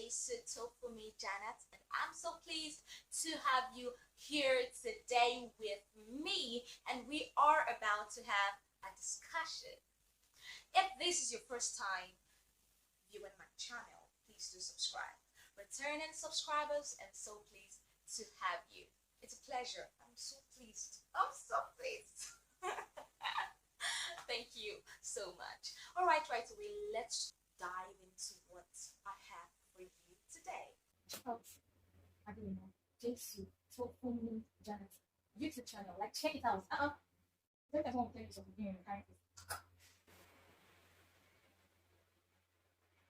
Jesutofunmi Janet, and I'm so pleased to have you here today with me, and we are about to have a discussion. If this is your first time viewing my channel, please do subscribe. Returning subscribers, and so pleased to have you. It's a pleasure. I'm so pleased. Thank you so much. All right, right away, let's dive into what I have for you today. Adeyemo, Jesutofunmi Janet YouTube channel. Like, check it out. Look at one place of being kindness.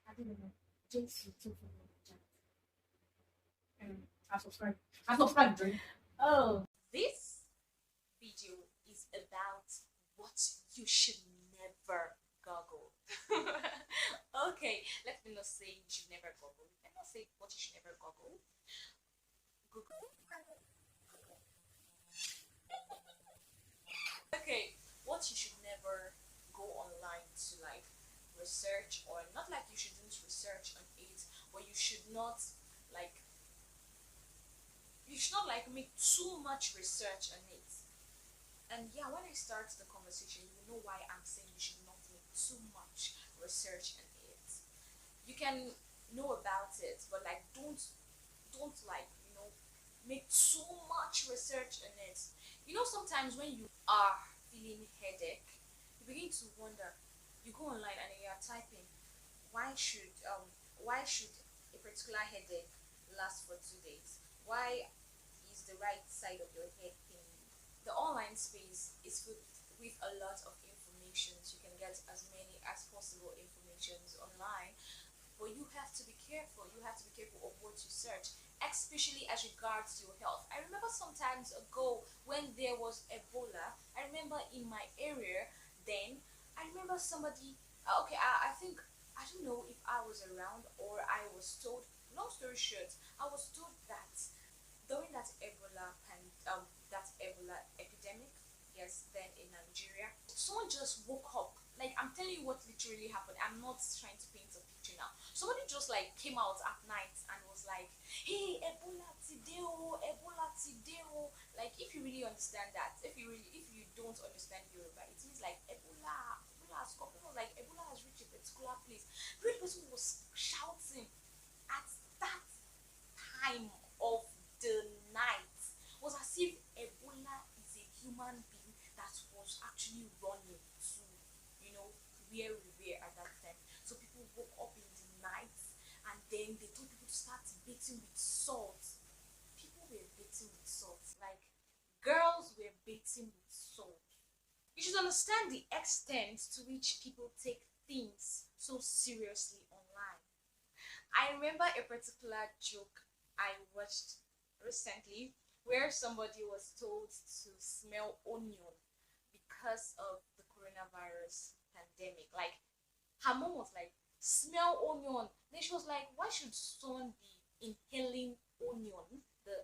Adeyemo, Jesutofunmi Janet. I subscribe. I subscribe, Dream. Oh. This video is about what you should never Google. Okay, let me not say you should never Google. Let me not say what you should never Google. Google. Okay, what you should never go online to like research, or not like you shouldn't research on it, but you should not like make too much research on it. And yeah, when I start the conversation, you know why I'm saying you should not make too much research on it. You can know about it, but like don't like, make too much research on it. You know, sometimes when you are feeling headache, you begin to wonder. You go online and you are typing, why should a particular headache last for 2 days? Why is the right side of your head paining? The online space is filled with a lot of information. You can get as many as possible informations online, but you have to be careful. You have to be careful of what you search, especially as regards your health. I remember sometimes ago when there was Ebola, I remember in my area then, I remember somebody, I think, I don't know if I was around or I was told, long story short, I was told that during that Ebola epidemic, yes, then in Nigeria, someone just woke up. Like, I'm telling you what literally happened. I'm not trying to paint a picture now. Somebody just like came out at night and was like, hey, Ebola tideo, Ebola tideo. Like, if you really understand that, if you don't understand Yoruba, it means like Ebola has come. Like, Ebola has reached a particular place. The person was shouting at that time of the night. Was as if Ebola is a human being that was actually running to, where we were at that time. So people woke up in the night and then they told people to start bathing with salt. People were bathing with salt. Like, girls were bathing with salt. You should understand the extent to which people take things so seriously online. I remember a particular joke I watched recently where somebody was told to smell onion because of the coronavirus pandemic. Like, her mom was like, smell onion. Then she was like, why should someone be inhaling onion, the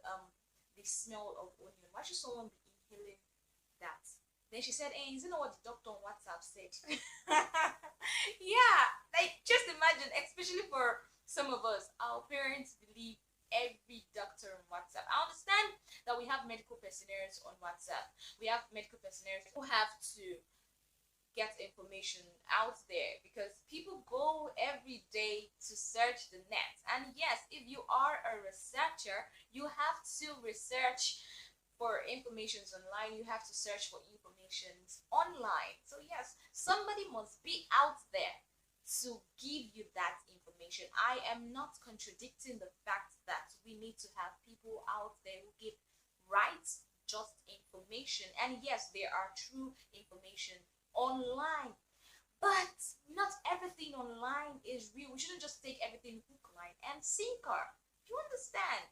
smell of onion? Why should someone be inhaling that? Then she said, hey, you know what the doctor on WhatsApp said? Yeah, like, just imagine, especially for some of us, our parents believe every doctor on WhatsApp. I understand that we have medical personnel on WhatsApp. We have medical personnel who have to get information out there because people go every day to search the net. And yes, if you are a researcher, you have to research for informations online. You have to search for informations online. So yes, somebody must be out there to give you that information. I am not contradicting the fact that we need to have people out there who give right, just information. And yes, there are true information online, but not everything online is real. We shouldn't just take everything hook, line, and sinker. Do you understand?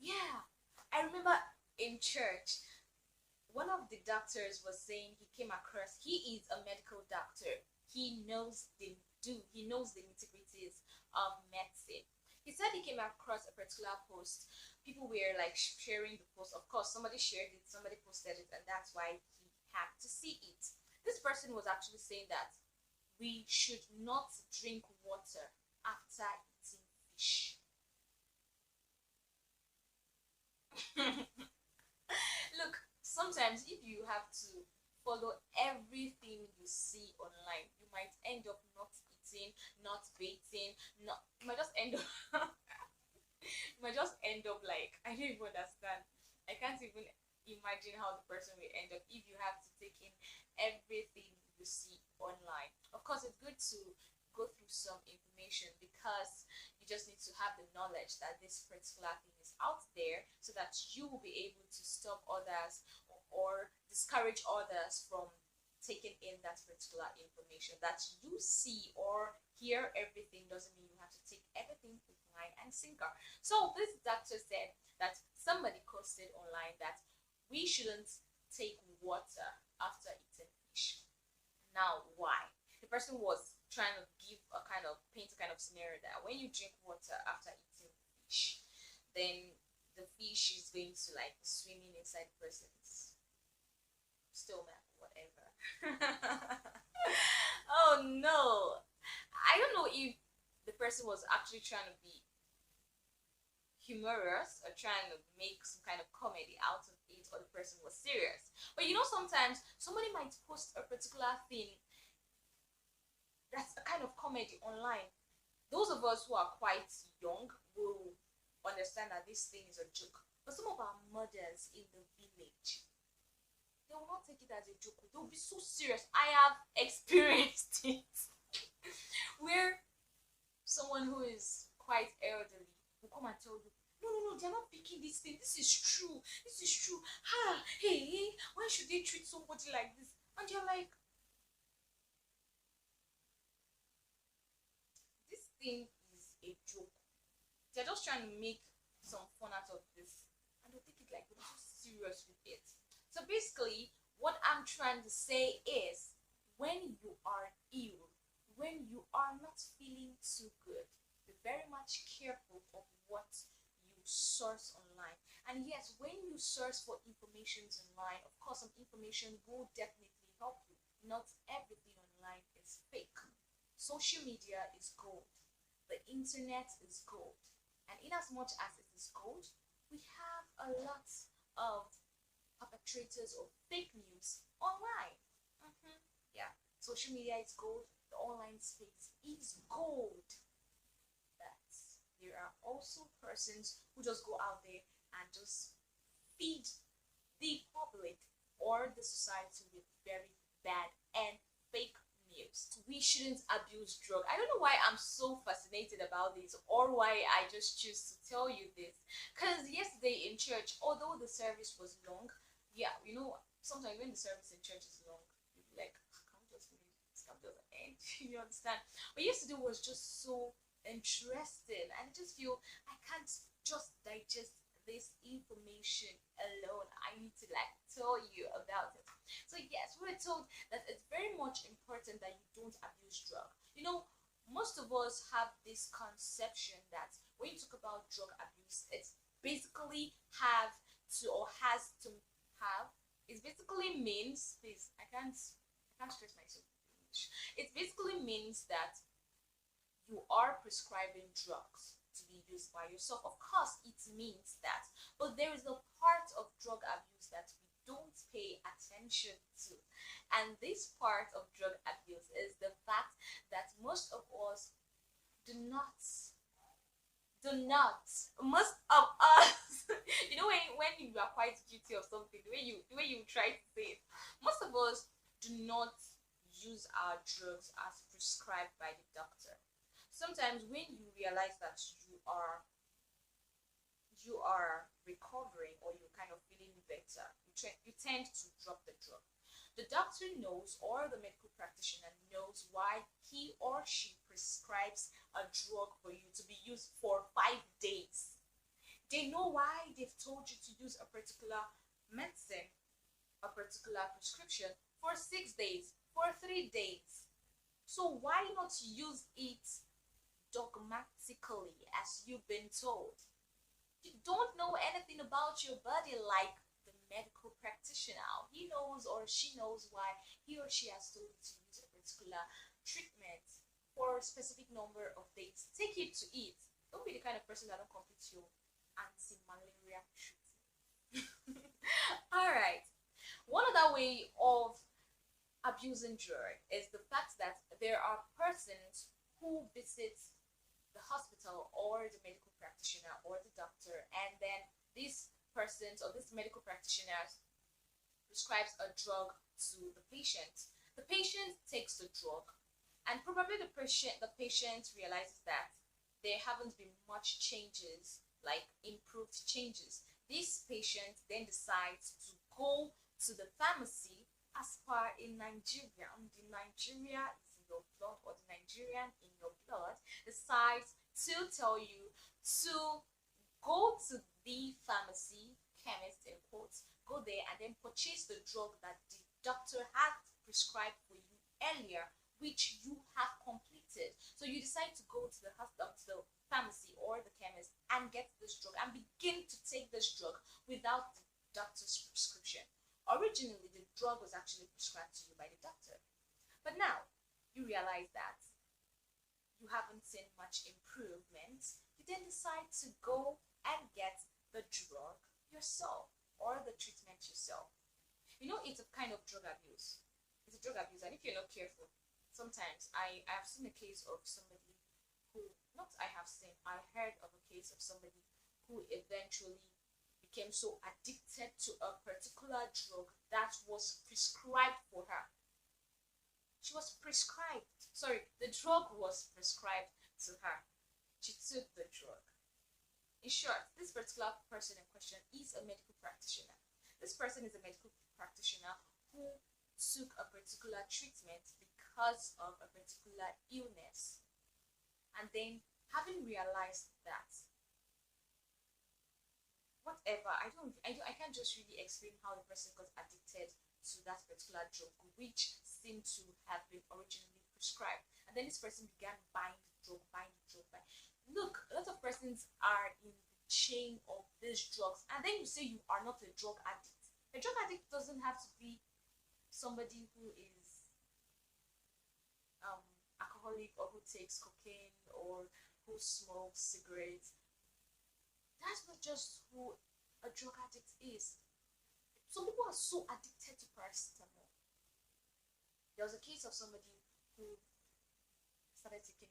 Yeah, I remember in church, one of the doctors was saying he is a medical doctor. He knows the nitty-gritties of medicine. He said he came across a particular post. People were like sharing the post. Of course, somebody shared it, somebody posted it, and that's why he had to see it. This person was actually saying that we should not drink water after eating fish. Look, sometimes if you have to follow everything you see online, you might end up not eating, not bathing, not you might just end up you might just end up like I don't even understand. I can't even imagine how the person will end up if you have to take in everything you see online. Of course, it's good to go through some information because you just need to have the knowledge that this particular thing is out there so that you will be able to stop others or discourage others from taking in that particular information. That you see or hear everything doesn't mean you have to take everything with line and sinker. So this doctor said that somebody posted online that we shouldn't take water after eating fish. Now, why? The person was trying to give a kind of paint a kind of scenario that when you drink water after eating fish, then the fish is going to like swimming inside the person's stomach, whatever. Oh no! I don't know if the person was actually trying to be humorous or trying to make some kind of comedy out of it, or the person was serious. But you know, sometimes somebody might post a particular thing that's a kind of comedy online. Those of us who are quite young will understand that this thing is a joke. But some of our mothers in the village, they will not take it as a joke. They will be so serious. I have experienced it. Where someone who is quite elderly will come and tell you, no, no, no, they're not picking this thing. This is true. This is true. Ah, hey, why should they treat somebody like this? And you're like, this thing is a joke. They're just trying to make some fun out of this. And they'll take it like they're so serious with it. So basically, what I'm trying to say is when you are ill, when you are not feeling too good, be very much careful of what you source online. And yes, when you source for information online, of course, some information will definitely help you. Not everything online is fake. Social media is gold. The internet is gold. And in as much as it is gold, we have a lot of perpetrators of fake news online. Yeah, social media is gold. The online space is gold. But there are also persons who just go out there and just feed the public or the society with very bad and fake news. We shouldn't abuse drug. I don't know why I'm so fascinated about this or why I just choose to tell you this. Because yesterday in church, although the service was long, yeah, you know, sometimes when the service in church is long, you'll be like, can't we just finish this? Can't we just end? You understand? But yesterday was just so interesting, and I just feel I can't just digest this information alone. I need to like tell you about it. So yes, we were told that it's very much important that you don't abuse drug. You know, most of us have this conception that when you talk about drug abuse, it's basically have to or has to have. It basically means this. I can't stress myself. It basically means that you are prescribing drugs to be used by yourself. Of course, it means that, but there is a part of drug abuse that we don't pay attention to, and this part of drug abuse is the fact that most of us do not most of us you know when you are quite guilty of something, the way you try to say it, most of us do not use our drugs as prescribed by the doctor. Sometimes when you realize that you are recovering or you're kind of feeling better, you tend to drop the drug. The doctor knows, or the medical practitioner knows, why he or she prescribes a drug for you to be used for 5 days. They know why they've told you to use a particular medicine, a particular prescription for 6 days, for 3 days. So why not use it dogmatically as you've been told? You don't know anything about your body like the medical practitioner. He knows or she knows why he or she has told you to use a particular treatment for a specific number of days. Take it to it. Don't be the kind of person that don't complete your anti-malaria treatment. All right. One other way of abusing drug is the fact that there are persons who visit the hospital or the medical practitioner or the doctor, and then these persons or this medical practitioner prescribes a drug to the patient. The patient takes the drug, and probably the patient realizes that there haven't been much changes, like improved changes. This patient then decides to go to the pharmacy. As per in Nigeria, the Nigeria is in your blood, or the Nigerian in your blood decides to tell you to go to the pharmacy, chemist in quotes, go there and then purchase the drug that the doctor had prescribed for you earlier, which you have completed. So you decide to go to the hospital, to the pharmacy or the chemist, and get this drug and begin to take this drug without the doctor's prescription. Originally, the drug was actually prescribed to you by the doctor, but now you realize that you haven't seen much improvement. You then decide to go and get the drug yourself or the treatment yourself. You know, it's a kind of drug abuse. It's a drug abuse, and if you're not careful, sometimes I have seen a case of somebody who, not I have seen, I heard of a case of somebody who eventually became so addicted to a particular drug that was prescribed for her. She was prescribed, sorry, the drug was prescribed to her. She took the drug. In short, this particular person in question is a medical practitioner. This person is a medical practitioner who took a particular treatment because of a particular illness. And then, having realized that, whatever, I can't just really explain how the person got addicted to that particular drug, which seemed to have been originally prescribed. And then this person began buying the drug, buying the drug, buying. Look, a lot of persons are in the chain of these drugs, and then you say you are not a drug addict. A drug addict doesn't have to be somebody who is alcoholic, or who takes cocaine, or who smokes cigarettes. That's not just who a drug addict is. Some people are so addicted to paracetamol. There was a case of somebody who started taking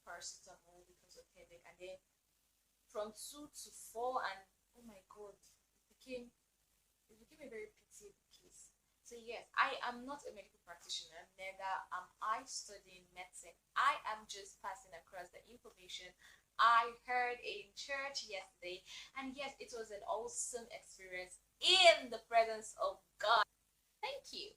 paracetamol because of headache, and then from 2 to 4, and oh my god, it became a very pitiable case. So yes, I am not a medical practitioner, neither am I studying medicine. I am just passing across the information I heard in church yesterday, and yes, it was an awesome experience in the presence of God. Thank you.